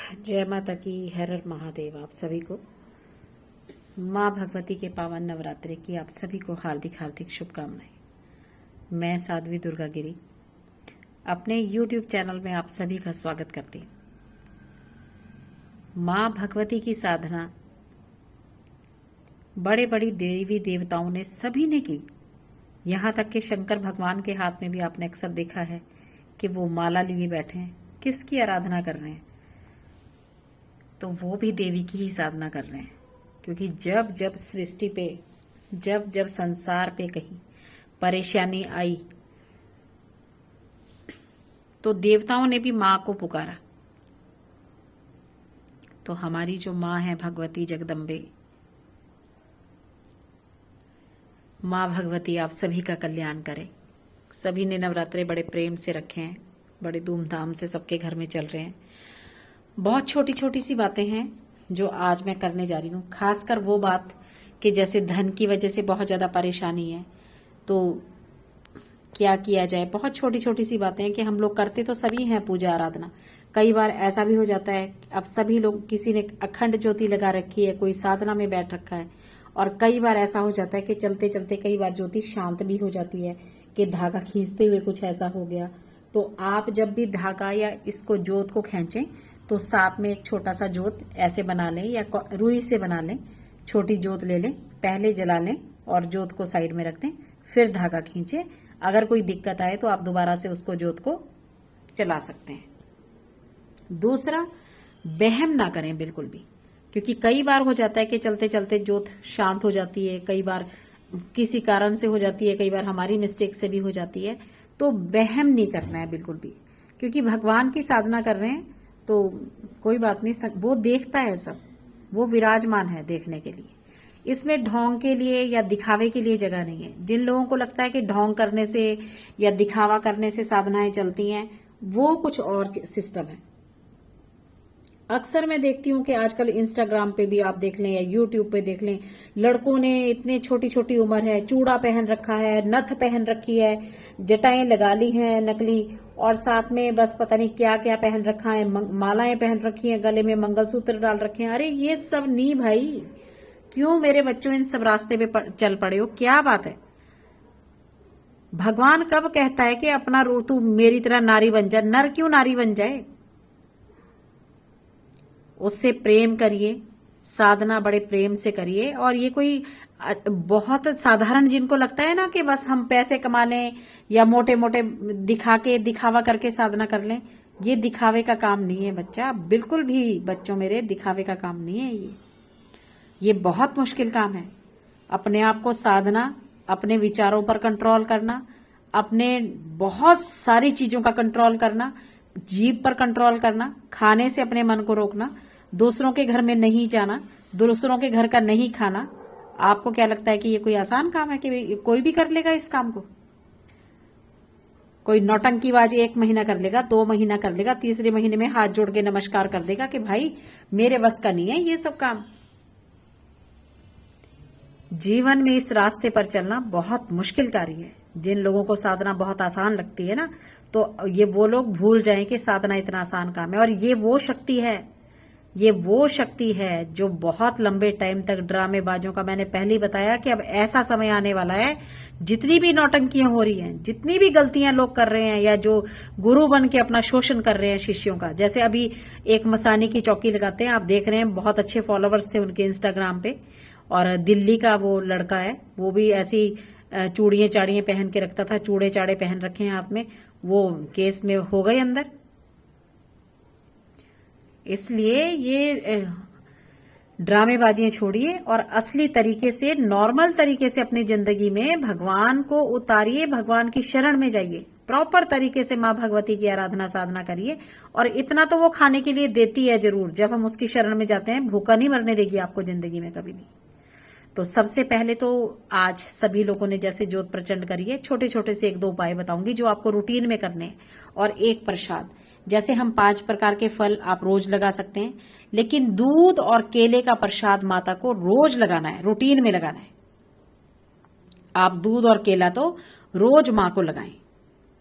जय माता की, हर हर महादेव। आप सभी को माँ भगवती के पावन नवरात्रि की आप सभी को हार्दिक हार्दिक शुभकामनाएं। मैं साध्वी दुर्गा गिरी अपने YouTube चैनल में आप सभी का स्वागत करती हूँ। माँ भगवती की साधना बड़े बड़ी देवी देवताओं ने सभी ने की। यहाँ तक कि शंकर भगवान के हाथ में भी आपने अक्सर देखा है कि वो माला लिए बैठे हैं, किसकी आराधना कर रहे हैं? तो वो भी देवी की ही साधना कर रहे हैं, क्योंकि जब जब सृष्टि पे, जब जब संसार पे कहीं परेशानी आई तो देवताओं ने भी माँ को पुकारा। तो हमारी जो माँ है भगवती जगदम्बे, माँ भगवती आप सभी का कल्याण करे। सभी ने नवरात्रे बड़े प्रेम से रखे हैं, बड़े धूमधाम से सबके घर में चल रहे हैं। बहुत छोटी छोटी सी बातें हैं जो आज मैं करने जा रही हूँ। खासकर वो बात कि जैसे धन की वजह से बहुत ज्यादा परेशानी है तो क्या किया जाए। बहुत छोटी छोटी सी बातें हैं कि हम लोग करते तो सभी हैं पूजा आराधना। कई बार ऐसा भी हो जाता है, अब सभी लोग, किसी ने अखंड ज्योति लगा रखी है, कोई साधना में बैठ रखा है, और कई बार ऐसा हो जाता है कि चलते चलते कई बार ज्योति शांत भी हो जाती है कि धागा खींचते हुए कुछ ऐसा हो गया। तो आप जब भी धागा या इसको जोत को खींचें तो साथ में एक छोटा सा जोत ऐसे बना लें या रुई से बना लें। छोटी जोत ले लें, पहले जला लें और जोत को साइड में रख दें, फिर धागा खींचे। अगर कोई दिक्कत आए तो आप दोबारा से उसको जोत को चला सकते हैं। दूसरा, वहम ना करें बिल्कुल भी, क्योंकि कई बार हो जाता है कि चलते चलते जोत शांत हो जाती है, कई बार किसी कारण से हो जाती है, कई बार हमारी मिस्टेक से भी हो जाती है। तो वहम नहीं करना है बिल्कुल भी, क्योंकि भगवान की साधना कर रहे हैं तो कोई बात नहीं, वो देखता है सब, वो विराजमान है देखने के लिए। इसमें ढोंग के लिए या दिखावे के लिए जगह नहीं है। जिन लोगों को लगता है कि ढोंग करने से या दिखावा करने से साधनाएं चलती हैं, वो कुछ और सिस्टम है। अक्सर मैं देखती हूं कि आजकल इंस्टाग्राम पे भी आप देख लें या यूट्यूब पे देख लें, लड़कों ने इतने छोटी छोटी उम्र है, चूड़ा पहन रखा है, नथ पहन रखी है, जटाएं लगा ली हैं नकली, और साथ में बस पता नहीं क्या क्या पहन रखा है, मालाएं पहन रखी हैं, गले में मंगलसूत्र डाल रखे हैं। अरे ये सब नहीं भाई, क्यों मेरे बच्चों इन सब रास्ते पे चल पड़े हो? क्या बात है? भगवान कब कहता है कि अपना तू मेरी तरह नारी बन जा? नर क्यों नारी बन जाए? उससे प्रेम करिए, साधना बड़े प्रेम से करिए। और ये कोई बहुत साधारण, जिनको लगता है ना कि बस हम पैसे कमा लें या मोटे मोटे दिखावा करके साधना कर लें, ये दिखावे का काम नहीं है बच्चा, बिल्कुल भी बच्चों मेरे, दिखावे का काम नहीं है ये बहुत मुश्किल काम है। अपने आप को साधना, अपने विचारों पर कंट्रोल करना, अपने बहुत सारी चीजों का कंट्रोल करना, जीभ पर कंट्रोल करना, खाने से अपने मन को रोकना, दूसरों के घर में नहीं जाना, दूसरों के घर का नहीं खाना। आपको क्या लगता है कि ये कोई आसान काम है कि कोई भी कर लेगा इस काम को? कोई नौटंकीबाज 1 महीना कर लेगा, 2 महीना कर लेगा, तीसरे महीने में हाथ जोड़ के नमस्कार कर देगा कि भाई मेरे बस का नहीं है ये सब काम। जीवन में इस रास्ते पर चलना बहुत मुश्किल कार्य है। जिन लोगों को साधना बहुत आसान लगती है ना, तो ये वो लोग भूल जाएं कि साधना इतना आसान काम है। और ये वो शक्ति है, ये वो शक्ति है जो बहुत लंबे टाइम तक ड्रामेबाजों का, मैंने पहले ही बताया कि अब ऐसा समय आने वाला है, जितनी भी नौटंकियां हो रही हैं, जितनी भी गलतियां लोग कर रहे हैं, या जो गुरु बन के अपना शोषण कर रहे हैं शिष्यों का, जैसे अभी एक मसानी की चौकी लगाते हैं, आप देख रहे हैं, बहुत अच्छे फॉलोवर्स थे उनके इंस्टाग्राम पे, और दिल्ली का वो लड़का है, वो भी ऐसी चूड़ियां चाड़ियां पहन के रखता था, चूड़े चाड़े पहन रखे हैं हाथ में, वो केस में हो गए अंदर। इसलिए ये ड्रामेबाजियां छोड़िए और असली तरीके से, नॉर्मल तरीके से अपनी जिंदगी में भगवान को उतारिए, भगवान की शरण में जाइए, प्रॉपर तरीके से माँ भगवती की आराधना साधना करिए। और इतना तो वो खाने के लिए देती है जरूर, जब हम उसकी शरण में जाते हैं, भूखा नहीं मरने देगी आपको जिंदगी में कभी भी। तो सबसे पहले तो आज सभी लोगों ने जैसे ज्योत प्रचंड करी है, छोटे छोटे से 1-2 उपाय बताऊंगी जो आपको रूटीन में करने हैं। और एक प्रसाद, जैसे हम 5 प्रकार के फल आप रोज लगा सकते हैं, लेकिन दूध और केले का प्रसाद माता को रोज लगाना है, रूटीन में लगाना है। आप दूध और केला तो रोज माँ को लगाएं।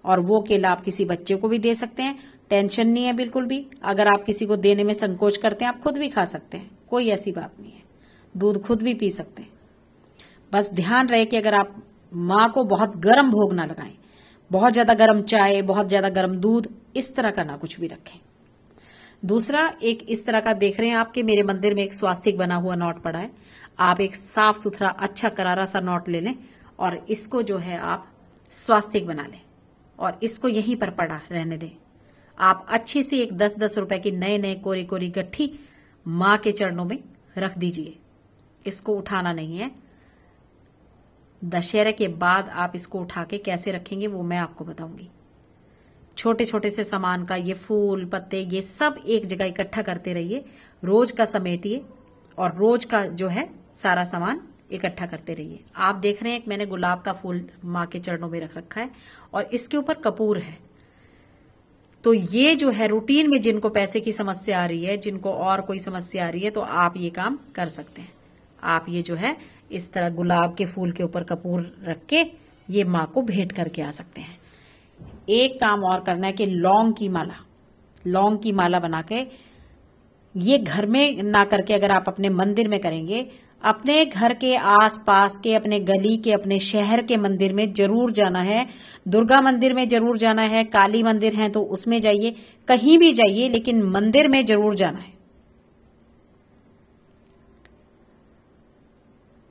और वो केला आप किसी बच्चे को भी दे सकते हैं, टेंशन नहीं है बिल्कुल भी। अगर आप किसी को देने में संकोच करते हैं, आप खुद भी खा सकते हैं, कोई ऐसी बात नहीं है। दूध खुद भी पी सकते हैं। बस ध्यान रहे कि अगर आप माँ को बहुत गर्म भोग ना लगाएं, बहुत ज्यादा गर्म चाय, बहुत ज्यादा गर्म दूध, इस तरह का ना कुछ भी रखें। दूसरा, एक इस तरह का देख रहे हैं आपके मेरे मंदिर में एक स्वास्तिक बना हुआ नोट पड़ा है। आप एक साफ सुथरा अच्छा करारा सा नोट ले लें और इसको जो है आप स्वास्तिक बना लें और इसको यहीं पर पड़ा रहने दें। आप अच्छी सी एक 10-10 रुपए की नए नए कोरी कोरी गट्ठी मां के चरणों में रख दीजिए। इसको उठाना नहीं है। दशहरे के बाद आप इसको उठा के कैसे रखेंगे वो मैं आपको बताऊंगी। छोटे छोटे से सामान का, ये फूल पत्ते, ये सब एक जगह इकट्ठा करते रहिए। रोज का समेटिए और रोज का जो है सारा सामान इकट्ठा करते रहिए। आप देख रहे हैं कि मैंने गुलाब का फूल मां के चरणों में रख रखा है और इसके ऊपर कपूर है। तो ये जो है रूटीन में जिनको पैसे की समस्या आ रही है, जिनको और कोई समस्या आ रही है, तो आप ये काम कर सकते हैं। आप ये जो है इस तरह गुलाब के फूल के ऊपर कपूर रख के ये मां को भेंट करके आ सकते हैं। एक काम और करना है कि लौंग की माला बना के, ये घर में ना करके अगर आप अपने मंदिर में करेंगे, अपने घर के आसपास के, अपने गली के, अपने शहर के मंदिर में जरूर जाना है। दुर्गा मंदिर में जरूर जाना है, काली मंदिर है तो उसमें जाइए, कहीं भी जाइए, लेकिन मंदिर में जरूर जाना है।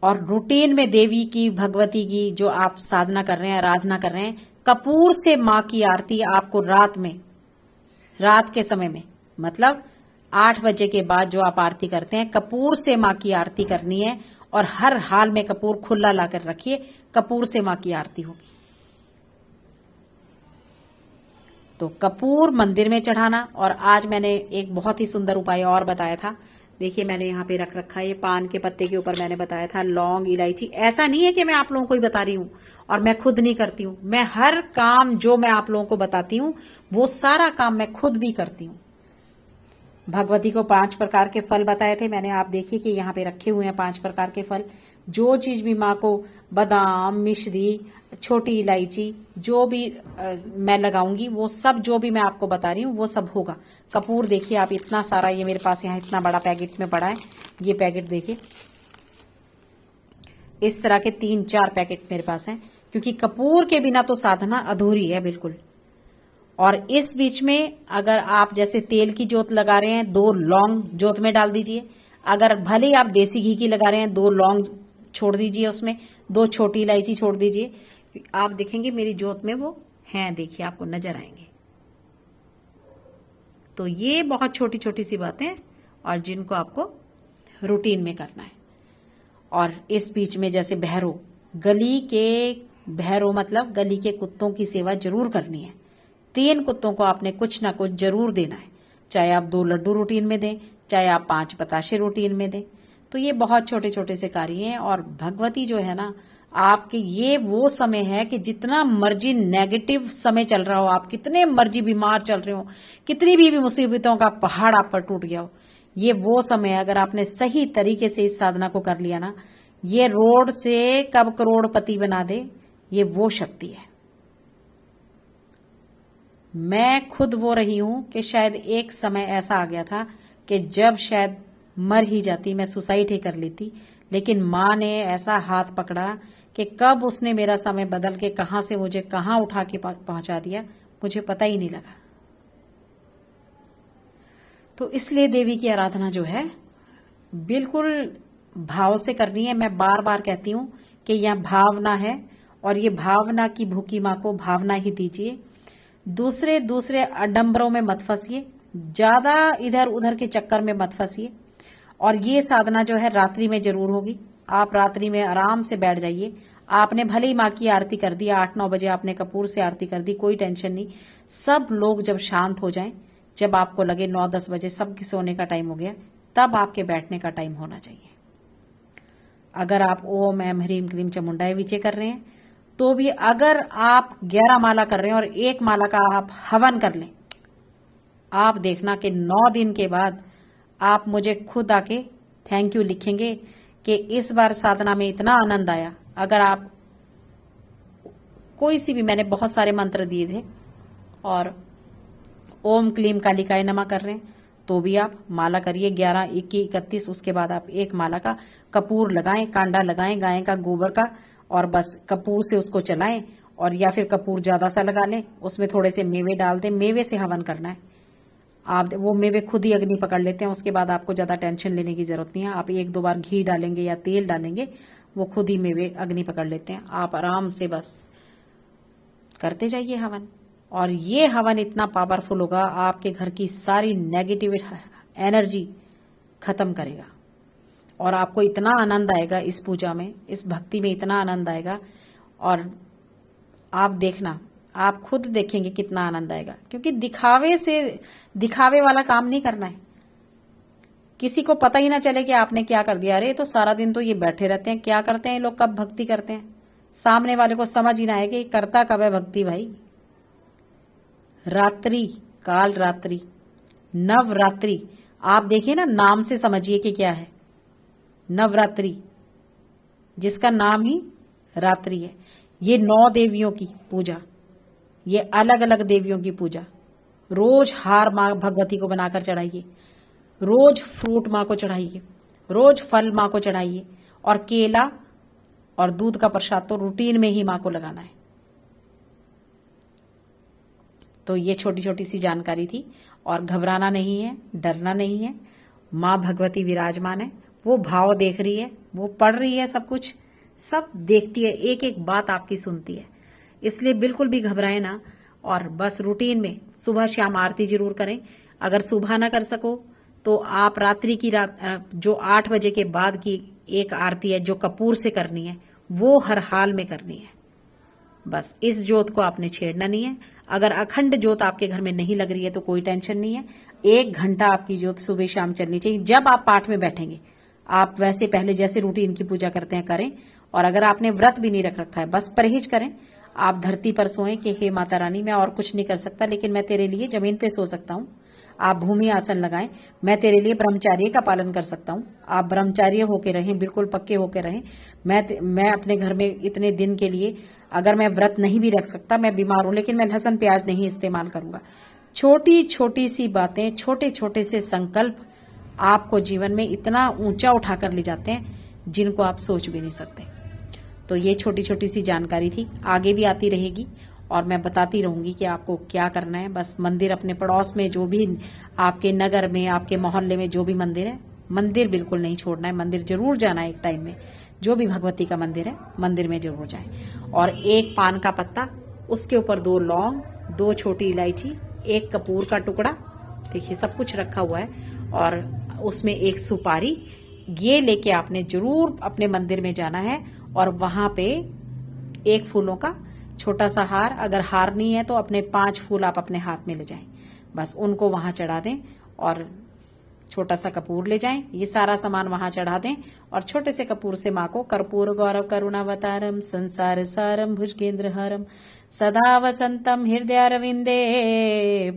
और रूटीन में देवी की, भगवती की जो आप साधना कर रहे हैं, आराधना कर रहे हैं, कपूर से मां की आरती आपको रात के समय में, मतलब 8 बजे के बाद जो आप आरती करते हैं, कपूर से मां की आरती करनी है। और हर हाल में कपूर खुला लाकर रखिए, कपूर से मां की आरती होगी। तो कपूर मंदिर में चढ़ाना। और आज मैंने एक बहुत ही सुंदर उपाय और बताया था। देखिए मैंने यहाँ पे रख रखा है, ये पान के पत्ते के ऊपर मैंने बताया था लौंग, इलायची। ऐसा नहीं है कि मैं आप लोगों को ही बता रही हूँ और मैं खुद नहीं करती हूँ। मैं हर काम जो मैं आप लोगों को बताती हूँ वो सारा काम मैं खुद भी करती हूँ। भगवती को 5 प्रकार के फल बताए थे मैंने। आप देखिए कि यहाँ पे रखे हुए हैं 5 प्रकार के फल। जो चीज भी माँ को, बादाम, मिश्री, छोटी इलायची, जो भी मैं लगाऊंगी, वो सब जो भी मैं आपको बता रही हूँ वो सब होगा। कपूर देखिए आप, इतना सारा, ये मेरे पास यहाँ इतना बड़ा पैकेट में पड़ा है। ये पैकेट देखिए, इस तरह के 3-4 पैकेट मेरे पास हैं, क्योंकि कपूर के बिना तो साधना अधूरी है बिल्कुल। और इस बीच में अगर आप जैसे तेल की जोत लगा रहे हैं, 2 लौंग जोत में डाल दीजिए। अगर भले ही आप देसी घी की लगा रहे हैं, 2 लौंग छोड़ दीजिए, उसमें 2 छोटी इलायची छोड़ दीजिए। आप देखेंगे मेरी जोत में वो हैं, देखिए आपको नजर आएंगे। तो ये बहुत छोटी छोटी सी बातें और जिनको आपको रूटीन में करना है। और इस बीच में जैसे भैरव, गली के भैरव मतलब गली के कुत्तों की सेवा जरूर करनी है। 3 कुत्तों को आपने कुछ ना कुछ जरूर देना है, चाहे आप 2 लड्डू रूटीन में दें, चाहे आप 5 बताशे रूटीन में दें। तो ये बहुत छोटे छोटे से कार्य हैं। और भगवती जो है ना, आपके ये वो समय है कि जितना मर्जी नेगेटिव समय चल रहा हो, आप कितने मर्जी बीमार चल रहे हो, कितनी भी मुसीबतों का पहाड़ आप पर टूट गया हो, ये वो समय है। अगर आपने सही तरीके से इस साधना को कर लिया ना, ये रोड से कब करोड़पति बना दे, ये वो शक्ति है। मैं खुद वो रही हूं कि शायद एक समय ऐसा आ गया था कि जब शायद मर ही जाती, मैं सुसाइड ही कर लेती, लेकिन माँ ने ऐसा हाथ पकड़ा कि कब उसने मेरा समय बदल के कहां से मुझे कहां उठा के पहुंचा दिया, मुझे पता ही नहीं लगा। तो इसलिए देवी की आराधना जो है बिल्कुल भाव से करनी है। मैं बार बार कहती हूं कि यह भावना है और ये भावना की भूखी माँ को भावना ही दीजिए। दूसरे आडंबरों में मत फंसिए, ज्यादा इधर उधर के चक्कर में मत फंसिए। और ये साधना जो है रात्रि में जरूर होगी। आप रात्रि में आराम से बैठ जाइए। आपने भले ही माँ की आरती कर दी, 8-9 बजे आपने कपूर से आरती कर दी, कोई टेंशन नहीं। सब लोग जब शांत हो जाएं, जब आपको लगे 9-10 बजे सबके सोने का टाइम हो गया, तब आपके बैठने का टाइम होना चाहिए। अगर आप ओम एम ह्रीम क्लीम चामुंडाय विचे कर रहे हैं, तो भी अगर आप 11 माला कर रहे हैं और 1 माला का आप हवन कर लें, आप देखना कि 9 दिन के बाद आप मुझे खुद आके थैंक यू लिखेंगे कि इस बार साधना में इतना आनंद आया। अगर आप कोई सी भी, मैंने बहुत सारे मंत्र दिए थे और ओम क्लीम कालिकाय नमः कर रहे हैं तो भी आप माला करिए 11, 21, 31। उसके बाद आप एक माला का कपूर लगाएं, कांडा लगाएं गाय का गोबर का, और बस कपूर से उसको चलाएं। और या फिर कपूर ज्यादा सा लगा लें, उसमें थोड़े से मेवे डाल दें, मेवे से हवन करना है। आप वो मेवे खुद ही अग्नि पकड़ लेते हैं, उसके बाद आपको ज्यादा टेंशन लेने की जरूरत नहीं है। आप 1-2 बार घी डालेंगे या तेल डालेंगे, वो खुद ही मेवे अग्नि पकड़ लेते हैं। आप आराम से बस करते जाइए हवन, और ये हवन इतना पावरफुल होगा, आपके घर की सारी नेगेटिव एनर्जी खत्म करेगा। और आपको इतना आनंद आएगा इस पूजा में, इस भक्ति में इतना आनंद आएगा, और आप देखना, आप खुद देखेंगे कितना आनंद आएगा। क्योंकि दिखावे वाला काम नहीं करना है, किसी को पता ही ना चले कि आपने क्या कर दिया। अरे तो सारा दिन तो ये बैठे रहते हैं, क्या करते हैं ये लोग, कब भक्ति करते हैं, सामने वाले को समझ ही ना आए कि करता कब है भक्ति भाई। रात्रि, काल रात्रि, नवरात्रि, आप देखिए ना, नाम से समझिए कि क्या है नवरात्रि, जिसका नाम ही रात्रि है। ये 9 देवियों की पूजा, ये अलग अलग देवियों की पूजा। रोज हार माँ भगवती को बनाकर चढ़ाइए, रोज फ्रूट माँ को चढ़ाइए, रोज फल माँ को चढ़ाइए, और केला और दूध का प्रसाद तो रूटीन में ही माँ को लगाना है। तो ये छोटी छोटी सी जानकारी थी, और घबराना नहीं है, डरना नहीं है। माँ भगवती विराजमान है, वो भाव देख रही है, वो पढ़ रही है, सब कुछ सब देखती है, एक एक बात आपकी सुनती है। इसलिए बिल्कुल भी घबराए ना, और बस रूटीन में सुबह शाम आरती जरूर करें। अगर सुबह ना कर सको तो आप रात्रि की जो 8 बजे के बाद की एक आरती है जो कपूर से करनी है, वो हर हाल में करनी है। बस इस जोत को आपने छेड़ना नहीं है। अगर अखंड जोत आपके घर में नहीं लग रही है तो कोई टेंशन नहीं है, 1 घंटा आपकी जोत सुबह शाम चलनी चाहिए। जब आप पाठ में बैठेंगे, आप वैसे पहले जैसे रूटीन की पूजा करते हैं करें। और अगर आपने व्रत भी नहीं रख रखा है, बस परहेज करें। आप धरती पर सोएं कि हे माता रानी, मैं और कुछ नहीं कर सकता, लेकिन मैं तेरे लिए जमीन पे सो सकता हूँ। आप भूमि आसन लगाएं, मैं तेरे लिए ब्रह्मचार्य का पालन कर सकता हूँ। आप ब्रह्मचार्य होके रहें, बिल्कुल पक्के होके रहें। मैं अपने घर में इतने दिन के लिए, अगर मैं व्रत नहीं भी रख सकता, मैं बीमार हूं, लेकिन मैं लहसुन प्याज नहीं इस्तेमाल करूंगा। छोटी छोटी सी बातें, छोटे छोटे से संकल्प आपको जीवन में इतना ऊंचा उठाकर ले जाते हैं जिनको आप सोच भी नहीं सकते। तो ये छोटी छोटी सी जानकारी थी, आगे भी आती रहेगी और मैं बताती रहूंगी कि आपको क्या करना है। बस मंदिर अपने पड़ोस में, जो भी आपके नगर में, आपके मोहल्ले में जो भी मंदिर है, मंदिर बिल्कुल नहीं छोड़ना है, मंदिर जरूर जाना है। एक टाइम में जो भी भगवती का मंदिर है, मंदिर में जरूर जाएं। और 1 पान का पत्ता, उसके ऊपर 2 लौंग, 2 छोटी इलायची, 1 कपूर का टुकड़ा, देखिए सब कुछ रखा हुआ है, और उसमें 1 सुपारी, ये लेके आपने जरूर अपने मंदिर में जाना है। और वहां पे 1 फूलों का छोटा सा हार, अगर हार नहीं है तो अपने 5 फूल आप अपने हाथ में ले जाएं, बस उनको वहां चढ़ा दें। और छोटा सा कपूर ले जाएं, ये सारा सामान वहां चढ़ा दें, और छोटे से कपूर से माँ को कर्पूर गौरव करुणावतारम संसार सारम भुजगेंद्रहारम सदा वसंतम हृदयारविंदे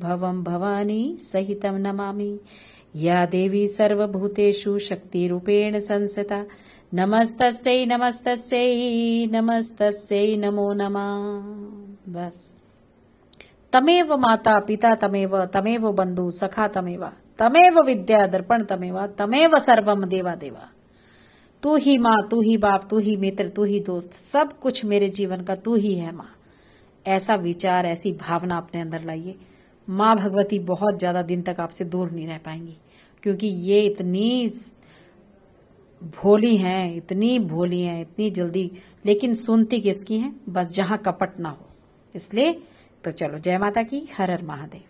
भवम भवानी सहितम नमामि। या देवी सर्वभूतेषु शक्ति रूपेण संस्थिता नमस्तस्यै नमस्तस्यै नमस्तस्यै नमो नमः। बस तमेव माता पिता तमेव, तमेव बंधु सखा तमेव, तमेव विद्या दर्पण तमेव, तमेव सर्वम देवा देवा। तू ही माँ, तू ही बाप, तू ही मित्र, तू ही दोस्त, सब कुछ मेरे जीवन का तू ही है माँ। ऐसा विचार, ऐसी भावना अपने अंदर लाइए। माँ भगवती बहुत ज्यादा दिन तक आपसे दूर नहीं रह पाएंगी, क्योंकि ये इतनी भोली हैं, इतनी भोली हैं, इतनी जल्दी, लेकिन सुनती किसकी हैं? बस जहां कपट ना हो। इसलिए तो चलो, जय माता की, हर हर महादेव।